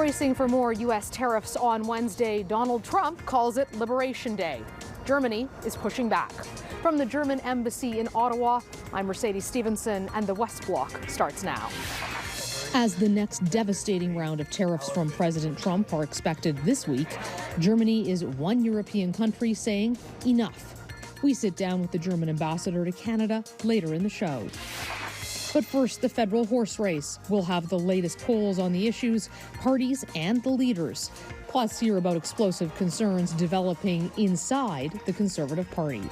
Bracing for more U.S. tariffs on Wednesday, Donald Trump calls it Liberation Day. Germany is pushing back. From the German embassy in Ottawa, I'm Mercedes Stevenson, and the West Bloc starts now. As the next devastating round of tariffs from President Trump are expected this week, Germany is one European country saying enough. We sit down with the German ambassador to Canada later in the show. But first, the federal horse race. We'll have the latest polls on the issues, parties, and the leaders. Plus, hear about explosive concerns developing inside the Conservative Party.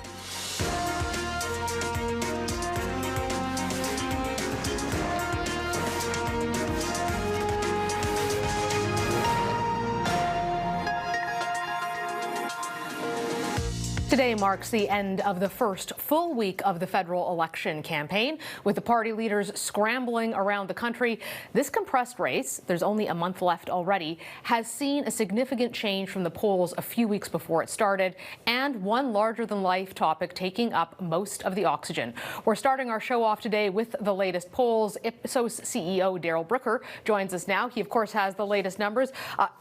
Today marks the end of the first full week of the federal election campaign, with the party leaders scrambling around the country. This compressed race, there's only a month left already, has seen a significant change from the polls a few weeks before it started, and one larger-than-life topic taking up most of the oxygen. We're starting our show off today with the latest polls. Ipsos CEO Darrell Bricker joins us now. He, of course, has the latest numbers.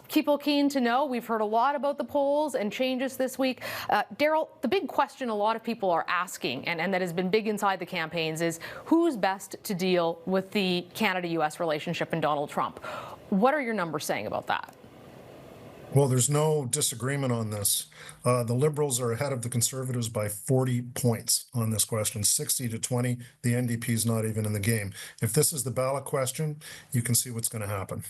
People keen to know, we've heard a lot about the polls and changes this week. Darrell, the big question a lot of people are asking, and that has been big inside the campaigns, is who's best to deal with the Canada-U.S. relationship and Donald Trump? What are your numbers saying about that? Well, there's no disagreement on this. The Liberals are ahead of the Conservatives by 40 points on this question, 60-20. The NDP is not even in the game. If this is the ballot question, you can see what's going to happen.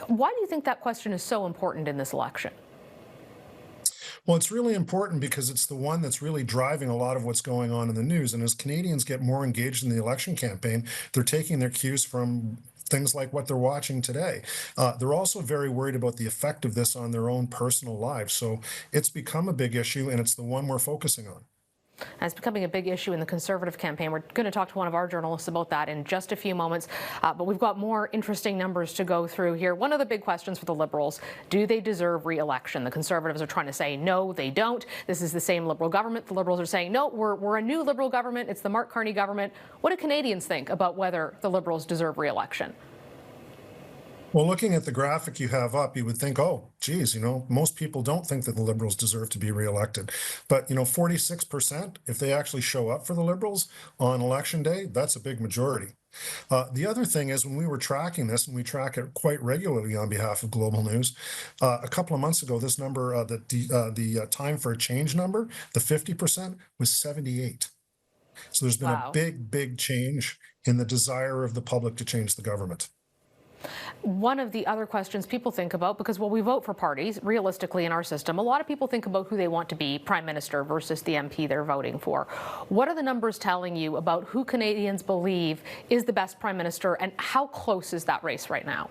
Why do you think that question is so important in this election? Well, it's really important because it's the one that's really driving a lot of what's going on in the news. And as Canadians get more engaged in the election campaign, they're taking their cues from things like what they're watching today. They're also very worried about the effect of this on their own personal lives. So it's become a big issue, and it's the one we're focusing on. It's becoming a big issue in the Conservative campaign. We're going to talk to one of our journalists about that in just a few moments. But we've got more interesting numbers to go through here. One of the big questions for the Liberals, do they deserve re-election? The Conservatives are trying to say, no, they don't. This is the same Liberal government. The Liberals are saying, no, we're a new Liberal government. It's the Mark Carney government. What do Canadians think about whether the Liberals deserve re-election? Well, looking at the graphic you have up, you would think, oh, geez, most people don't think that the Liberals deserve to be reelected. But, 46%, if they actually show up for the Liberals on election day, that's a big majority. The other thing is, when we were tracking this, and we track it quite regularly on behalf of Global News, a couple of months ago, this number, the time for a change number, the 50%, was 78. So there's been a big change in the desire of the public to change the government. One of the other questions people think about, because when we vote for parties, realistically in our system, a lot of people think about who they want to be prime minister versus the MP they're voting for. What are the numbers telling you about who Canadians believe is the best prime minister, and how close is that race right now?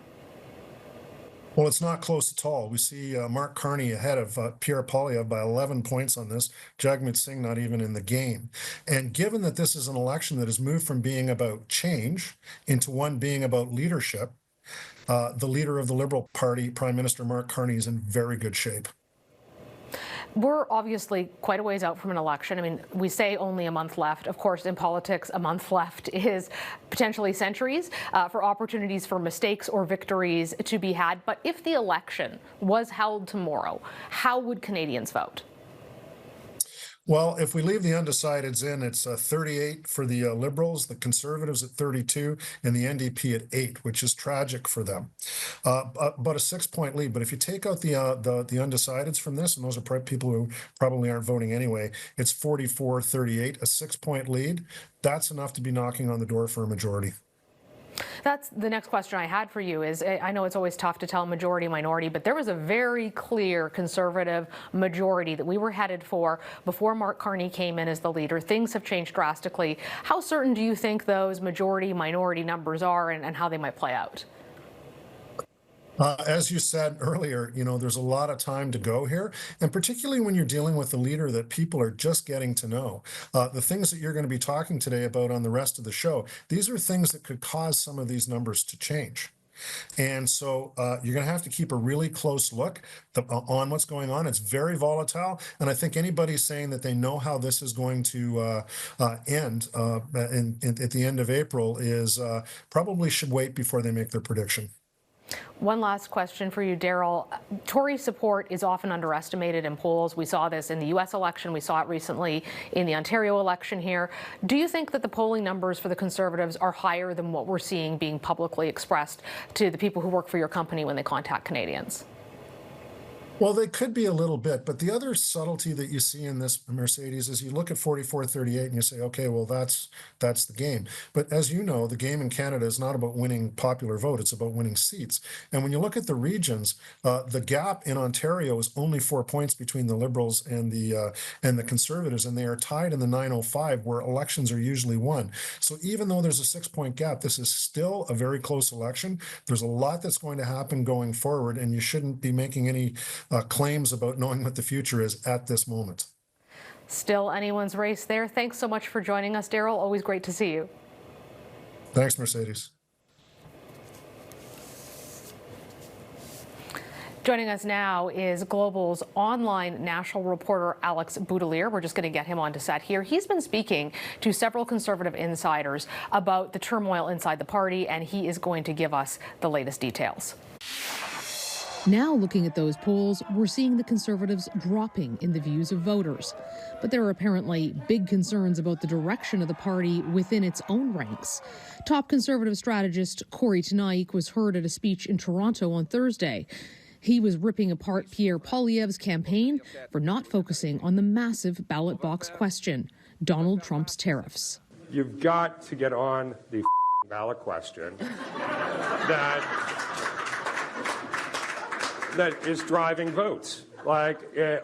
Well, it's not close at all. We see Mark Carney ahead of Pierre Poilievre by 11 points on this. Jagmeet Singh not even in the game. And given that this is an election that has moved from being about change into one being about leadership, the leader of the Liberal Party, Prime Minister Mark Carney, is in very good shape. We're obviously quite a ways out from an election. I mean, we say only a month left. Of course, in politics, a month left is potentially centuries for opportunities for mistakes or victories to be had. But if the election was held tomorrow, how would Canadians vote? Well, if we leave the undecideds in, it's 38 for the Liberals, the Conservatives at 32, and the NDP at 8, which is tragic for them. But a 6-point lead. But if you take out the undecideds from this, and those are people who probably aren't voting anyway, it's 44-38, a 6-point lead. That's enough to be knocking on the door for a majority. That's the next question I had for you. Is, I know it's always tough to tell majority minority, but there was a very clear Conservative majority that we were headed for before Mark Carney came in as the leader. Things have changed drastically. How certain do you think those majority minority numbers are, and how they might play out? As you said earlier, there's a lot of time to go here, and particularly when you're dealing with a leader that people are just getting to know. The things that you're going to be talking today about on the rest of the show, these are things that could cause some of these numbers to change. And so you're going to have to keep a really close look on what's going on. It's very volatile. And I think anybody saying that they know how this is going to end at the end of April is probably should wait before they make their prediction. One last question for you, Daryl. Tory support is often underestimated in polls. We saw this in the U.S. election. We saw it recently in the Ontario election here. Do you think that the polling numbers for the Conservatives are higher than what we're seeing being publicly expressed to the people who work for your company when they contact Canadians? Well, they could be a little bit, but the other subtlety that you see in this, Mercedes, is you look at 44-38 and you say, okay, well, that's the game. But as you know, the game in Canada is not about winning popular vote, it's about winning seats. And when you look at the regions, the gap in Ontario is only 4 points between the Liberals and the Conservatives, and they are tied in the 905, where elections are usually won. So even though there's a 6-point gap, this is still a very close election. There's a lot that's going to happen going forward, and you shouldn't be making any claims about knowing what the future is at this moment. Still anyone's race there. Thanks so much for joining us, Daryl. Always great to see you. Thanks, Mercedes. Joining us now is Global's online national reporter, Alex Boudelier. We're just going to get him onto set here. He's been speaking to several Conservative insiders about the turmoil inside the party, and he is going to give us the latest details. Now, looking at those polls, we're seeing the Conservatives dropping in the views of voters. But there are apparently big concerns about the direction of the party within its own ranks. Top Conservative strategist Corey Tenaik was heard at a speech in Toronto on Thursday. He was ripping apart Pierre Poilievre's campaign for not focusing on the massive ballot box question, Donald Trump's tariffs. You've got to get on the ballot question that is driving votes,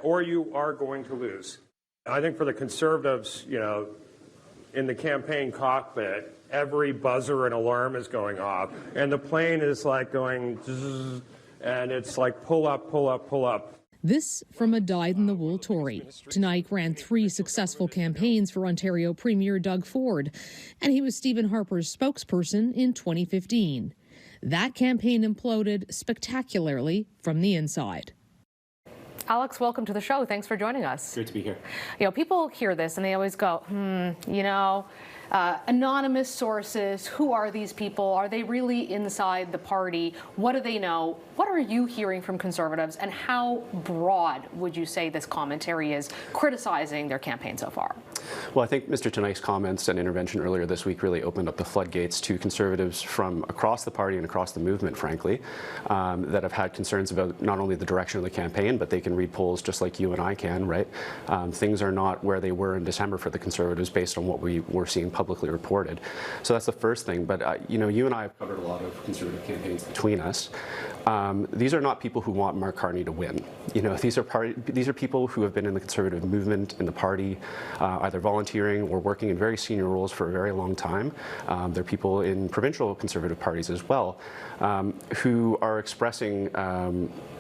or you are going to lose. I think for the Conservatives, in the campaign cockpit, every buzzer and alarm is going off, and the plane is going, zzz, and it's like pull up, pull up, pull up. This from a dyed-in-the-wool Tory. Tenaik ran 3 successful campaigns for Ontario Premier Doug Ford, and he was Stephen Harper's spokesperson in 2015. That campaign imploded spectacularly from the inside. Alex, welcome to the show. Thanks for joining us. Great to be here. People hear this and they always go, anonymous sources, who are these people? Are they really inside the party? What do they know? What are you hearing from Conservatives, and how broad would you say this commentary is criticizing their campaign so far? Well, I think Mr. Tenaik's comments and intervention earlier this week really opened up the floodgates to Conservatives from across the party and across the movement, frankly, that have had concerns about not only the direction of the campaign, but they can read polls just like you and I can, right? Things are not where they were in December for the Conservatives based on what we were seeing publicly reported. So that's the first thing. But, you and I have covered a lot of Conservative campaigns between us. These are not people who want Mark Carney to win. These are people who have been in the Conservative movement, in the party, either volunteering or working in very senior roles for a very long time. They're people in provincial Conservative parties as well, who are expressing,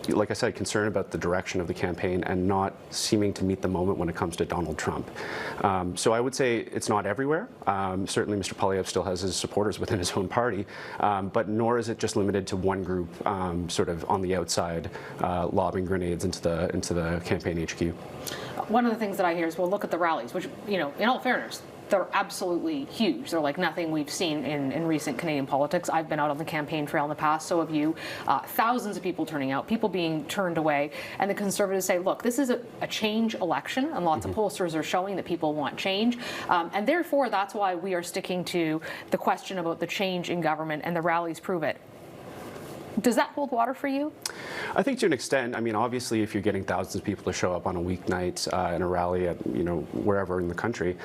like I said, concern about the direction of the campaign and not seeming to meet the moment when it comes to Donald Trump. So I would say it's not everywhere. Certainly Mr. Poilievre still has his supporters within his own party, but nor is it just limited to one group sort of on the outside lobbing grenades into the campaign HQ. One of the things that I hear is, well, look at the rallies, which, in all fairness, they're absolutely huge. They're like nothing we've seen in recent Canadian politics. I've been out on the campaign trail in the past, so have you. Thousands of people turning out, people being turned away. And the Conservatives say, look, this is a change election, and lots of pollsters are showing that people want change. And therefore, that's why we are sticking to the question about the change in government, and the rallies prove it. Does that hold water for you? I think to an extent. I mean, obviously, if you're getting thousands of people to show up on a weeknight in a rally at wherever in the country,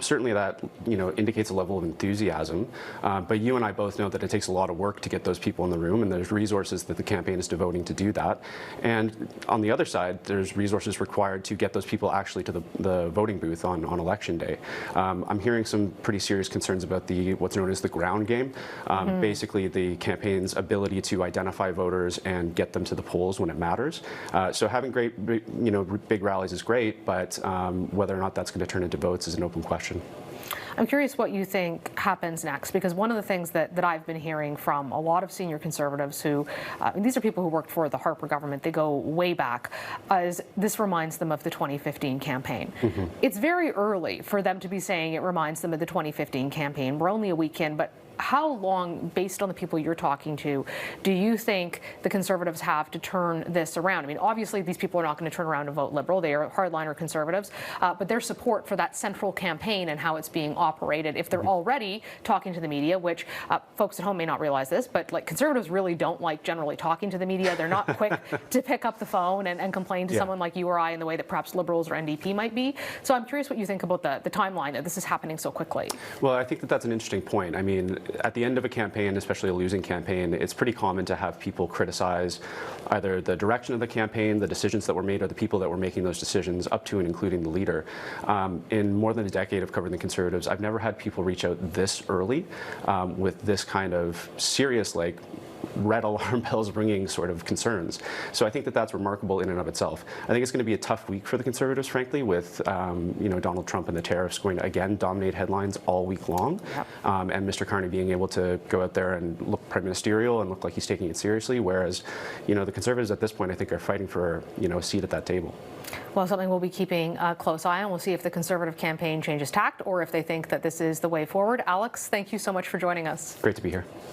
certainly that indicates a level of enthusiasm. But you and I both know that it takes a lot of work to get those people in the room, and there's resources that the campaign is devoting to do that. And on the other side, there's resources required to get those people actually to the voting booth on election day. I'm hearing some pretty serious concerns about what's known as the ground game, basically the campaign's ability to identify voters and get them to the polls when it matters. So having big rallies is great, but whether or not that's going to turn into votes is an open question. I'm curious what you think happens next, because one of the things that I've been hearing from a lot of senior Conservatives who, these are people who worked for the Harper government, they go way back, is this reminds them of the 2015 campaign. It's very early for them to be saying it reminds them of the 2015 campaign. We're only a week in, but how long, based on the people you're talking to, do you think the Conservatives have to turn this around? I mean, obviously, these people are not going to turn around and vote Liberal. They are hardliner Conservatives. But their support for that central campaign and how it's being operated, if they're already talking to the media, which folks at home may not realize this, but like Conservatives really don't like generally talking to the media. They're not quick to pick up the phone and complain to someone like you or I in the way that perhaps Liberals or NDP might be. So I'm curious what you think about the timeline that this is happening so quickly. Well, I think that that's an interesting point. I mean, at the end of a campaign, especially a losing campaign, it's pretty common to have people criticize either the direction of the campaign, the decisions that were made, or the people that were making those decisions, up to and including the leader. In more than a decade of covering the Conservatives, I've never had people reach out this early with this kind of serious, like, red alarm bells ringing sort of concerns. So I think that that's remarkable in and of itself. I think it's going to be a tough week for the Conservatives, frankly, with Donald Trump and the tariffs going to again dominate headlines all week long, and Mr. Carney being able to go out there and look prime ministerial and look like he's taking it seriously, whereas the Conservatives at this point I think are fighting for a seat at that table. Well, something we'll be keeping a close eye on. We'll see if the Conservative campaign changes tact or if they think that this is the way forward. Alex, thank you so much for joining us. Great to be here.